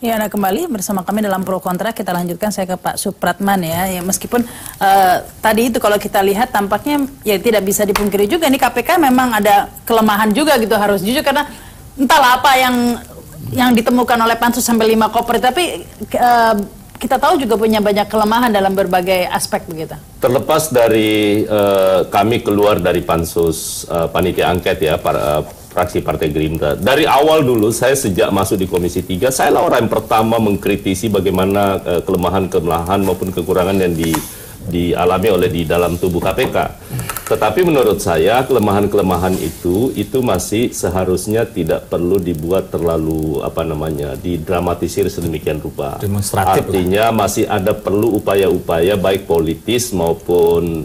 Ya, nah kembali bersama kami dalam Pro Kontra. Kita lanjutkan, saya ke Pak Supratman ya. Ya meskipun tadi itu kalau kita lihat tampaknya ya tidak bisa dipungkiri juga ini KPK memang ada kelemahan juga gitu, harus jujur, karena entahlah apa yang ditemukan oleh Pansus sampai 5 koper, tapi kita tahu juga punya banyak kelemahan dalam berbagai aspek begitu. Terlepas dari kami keluar dari Pansus panitia angket ya, fraksi Partai Gerindra. Dari awal dulu, saya sejak masuk di Komisi 3, saya lah orang yang pertama mengkritisi bagaimana kelemahan-kelemahan maupun kekurangan yang dialami oleh di dalam tubuh KPK. Tetapi menurut saya, kelemahan-kelemahan itu masih seharusnya tidak perlu dibuat terlalu, didramatisir sedemikian rupa. Demonstratif. Artinya masih ada perlu upaya-upaya baik politis maupun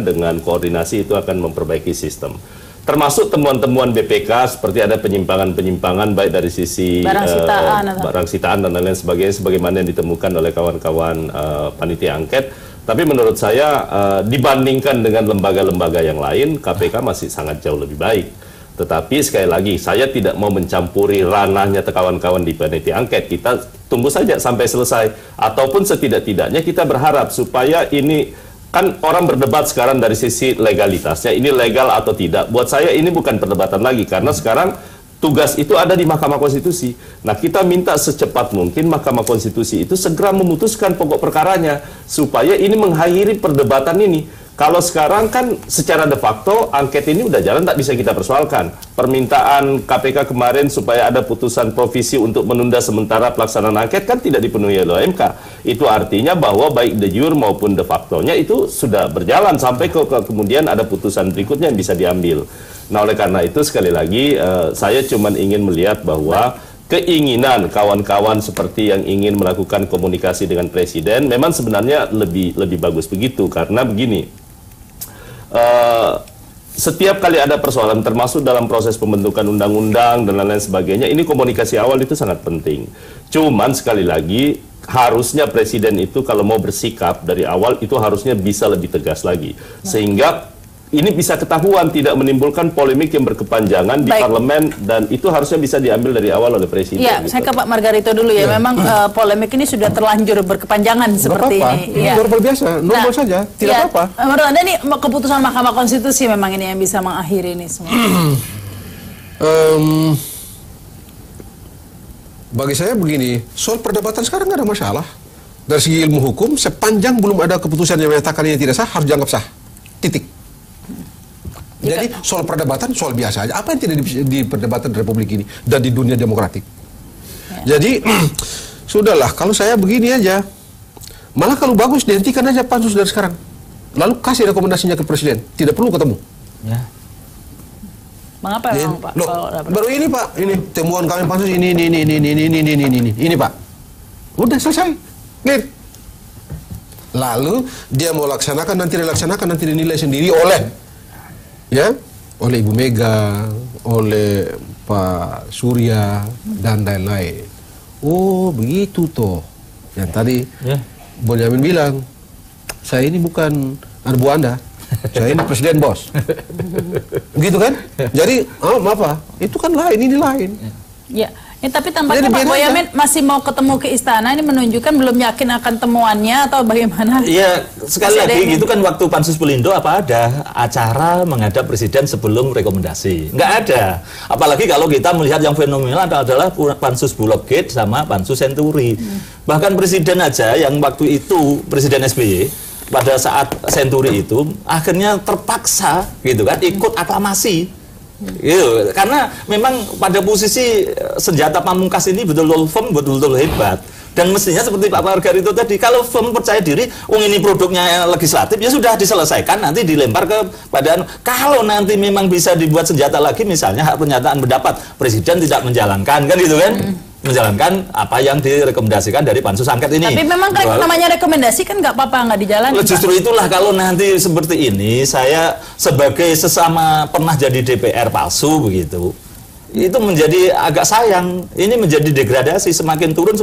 dengan koordinasi itu akan memperbaiki sistem. Termasuk temuan-temuan BPK seperti ada penyimpangan-penyimpangan baik dari sisi barang sitaan dan lain-lain sebagainya, sebagaimana yang ditemukan oleh kawan-kawan panitia angket. Tapi menurut saya dibandingkan dengan lembaga-lembaga yang lain, KPK masih sangat jauh lebih baik. Tetapi sekali lagi, saya tidak mau mencampuri ranahnya kawan-kawan di panitia angket. Kita tunggu saja sampai selesai. Ataupun setidak-tidaknya kita berharap supaya ini, kan orang berdebat sekarang dari sisi legalitasnya, ini legal atau tidak. Buat saya ini bukan perdebatan lagi, karena sekarang tugas itu ada di Mahkamah Konstitusi. Nah, kita minta secepat mungkin Mahkamah Konstitusi itu segera memutuskan pokok perkaranya, supaya ini mengakhiri perdebatan ini. Kalau sekarang kan secara de facto angket ini udah jalan, tak bisa kita persoalkan. Permintaan KPK kemarin supaya ada putusan provisi untuk menunda sementara pelaksanaan angket kan tidak dipenuhi oleh MK. Itu artinya bahwa baik de jure maupun de facto-nya itu sudah berjalan sampai ke kemudian ada putusan berikutnya yang bisa diambil. Nah, oleh karena itu sekali lagi saya cuma ingin melihat bahwa keinginan kawan-kawan seperti yang ingin melakukan komunikasi dengan Presiden memang sebenarnya lebih bagus begitu, karena begini. Setiap kali ada persoalan termasuk dalam proses pembentukan undang-undang dan lain-lain sebagainya, ini komunikasi awal itu sangat penting. Cuman sekali lagi harusnya Presiden itu kalau mau bersikap dari awal itu harusnya bisa lebih tegas lagi, sehingga ini bisa ketahuan, tidak menimbulkan polemik yang berkepanjangan di parlemen, dan itu harusnya bisa diambil dari awal oleh Presiden. Ya, saya ke Pak Margarito dulu ya. Memang polemik ini sudah terlanjur berkepanjangan seperti ini. Ini normal biasa, normal saja, tidak apa-apa. Menurut Anda ini keputusan Mahkamah Konstitusi memang ini yang bisa mengakhiri ini semua? Bagi saya begini, soal perdebatan sekarang nggak ada masalah. Dari segi ilmu hukum, sepanjang belum ada keputusan yang menyatakan ini tidak sah, harus dianggap sah. Titik. Jadi soal perdebatan soal biasa aja. Apa yang tidak diperdebatkan di Republik ini dan di dunia demokratik? Ya. Jadi sudahlah, kalau saya begini aja. Malah kalau bagus dihentikan aja pansus dari sekarang. Lalu kasih rekomendasinya ke Presiden. Tidak perlu ketemu. Ya. Mengapa emang Pak? Loh, baru ini Pak, ini temuan kami pansus ini Pak. Udah selesai. Clear. Lalu dia mau laksanakan, nanti dilaksanakan, nanti dinilai sendiri oleh Ibu Mega, oleh Pak Surya dan lain-lain. Oh begitu toh. Yang tadi Bonyamin bilang, saya ini bukan anak buah Anda, saya ini presiden bos. Begitu kan? Jadi apa? Itu kan lain, ini lain. Ya. Tapi tampaknya Pak Boyamin masih mau ketemu ke istana, ini menunjukkan belum yakin akan temuannya atau bagaimana? Iya, sekali lagi gitu kan, waktu Pansus Pelindo apa ada acara menghadap Presiden sebelum rekomendasi? Nggak ada. Apalagi kalau kita melihat yang fenomenal adalah Pansus Bulog Gate sama Pansus Senturi. Bahkan Presiden aja yang waktu itu, Presiden SBY, pada saat Senturi itu, akhirnya terpaksa gitu kan, ikut aklamasi. Gitu. Karena memang pada posisi senjata pamungkas ini betul-betul firm, betul-betul hebat. Dan mestinya seperti Pak Margarito tadi, kalau firm percaya diri, ini produknya legislatif, ya sudah diselesaikan, nanti dilempar ke badan. Kalau nanti memang bisa dibuat senjata lagi, misalnya hak pernyataan pendapat, Presiden tidak menjalankan, kan gitu kan? Menjalankan apa yang direkomendasikan dari pansus angket ini. Tapi memang kan namanya rekomendasi kan nggak apa-apa, nggak dijalankan. Justru itulah kalau nanti seperti ini, saya sebagai sesama pernah jadi DPR palsu begitu, itu menjadi agak sayang. Ini menjadi degradasi, semakin turun.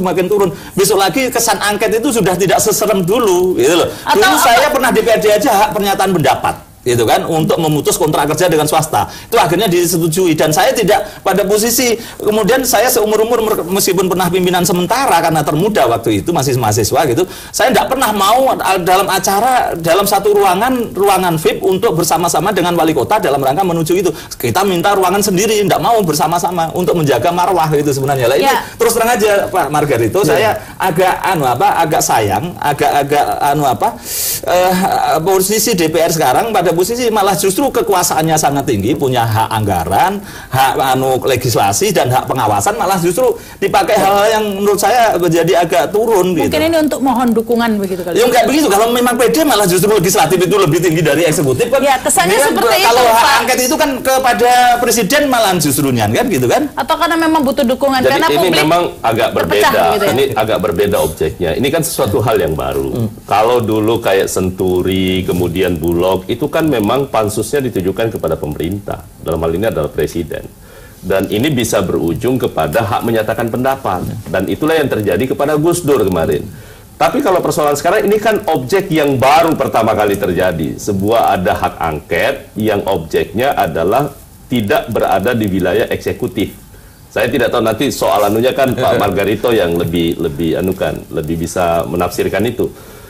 Besok lagi kesan angket itu sudah tidak seserem dulu, gitu loh. Dulu saya pernah DPRD aja hak pernyataan pendapat. gitu kan, untuk memutus kontrak kerja dengan swasta. Itu akhirnya disetujui, dan saya tidak pada posisi, kemudian saya seumur-umur meskipun pernah pimpinan sementara karena termuda waktu itu masih mahasiswa gitu, saya tidak pernah mau dalam acara dalam satu ruangan VIP untuk bersama-sama dengan wali kota dalam rangka menuju itu. Kita minta ruangan sendiri, tidak mau bersama-sama untuk menjaga marwah itu sebenarnya. Lah ini terus terang aja Pak Margarito, saya agak sayang, posisi DPR sekarang pada posisi malah justru kekuasaannya sangat tinggi, punya hak anggaran, hak legislasi dan hak pengawasan, malah justru dipakai hal-hal yang menurut saya menjadi agak turun. Mungkin gitu. ini untuk mohon dukungan begitu kali. Ya enggak begitu, kalau memang PD malah justru legislatif itu lebih tinggi dari eksekutif kan. Ya, kesannya seperti itu. Kalau hak angket itu kan kepada presiden malah justrunya kan gitu kan. Atau karena memang butuh dukungan. Jadi karena ini publik memang agak berbeda. gitu ya? Ini agak berbeda objeknya. Ini kan sesuatu hal yang baru. Kalau dulu kayak Senturi, kemudian Bulog, itu kan memang pansusnya ditujukan kepada pemerintah. Dalam hal ini adalah presiden. Dan ini bisa berujung kepada hak menyatakan pendapat. Dan itulah yang terjadi kepada Gus Dur kemarin. Tapi kalau persoalan sekarang ini kan objek yang baru pertama kali terjadi. Sebuah ada hak angket yang objeknya adalah tidak berada di wilayah eksekutif. Saya tidak tahu nanti soal anunya kan Pak Margarito yang lebih bisa menafsirkan itu.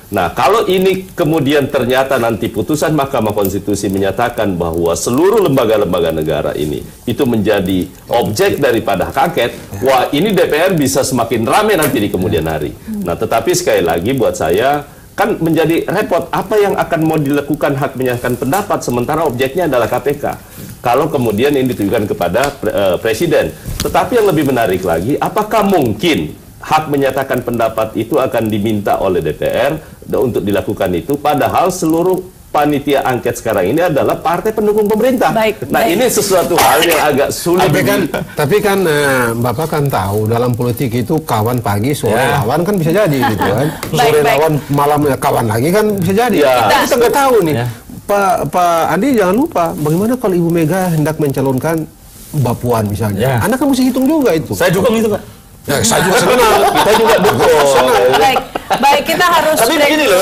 Nah, kalau ini kemudian ternyata nanti putusan Mahkamah Konstitusi menyatakan bahwa seluruh lembaga-lembaga negara ini itu menjadi objek daripada hak angket, wah ini DPR bisa semakin ramai nanti di kemudian hari. Nah, tetapi sekali lagi buat saya kan menjadi repot, apa yang akan mau dilakukan hak menyatakan pendapat sementara objeknya adalah KPK. Kalau kemudian ini ditujukan kepada presiden. Tetapi yang lebih menarik lagi, apakah mungkin hak menyatakan pendapat itu akan diminta oleh DPR untuk dilakukan itu, padahal seluruh panitia angket sekarang ini adalah partai pendukung pemerintah. Ini sesuatu hal yang agak sulit. Tapi kan Bapak kan tahu dalam politik itu kawan pagi, sore lawan kan bisa jadi gitu kan. Sore lawan, malam kawan lagi kan bisa jadi. Kita nggak tahu nih. Pak Andi jangan lupa, bagaimana kalau Ibu Mega hendak mencalonkan Mbak Puan misalnya. Anda kan mesti hitung juga itu. Saya dukung itu Pak. Ya, saya juga senang. Kita juga dukung. Baik, kita harus tapi break. begini loh,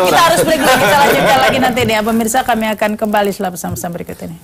Kita harus break dulu. Kita lanjutkan lagi nanti nih. Pemirsa, kami akan kembali setelah pesan-pesan berikut ini.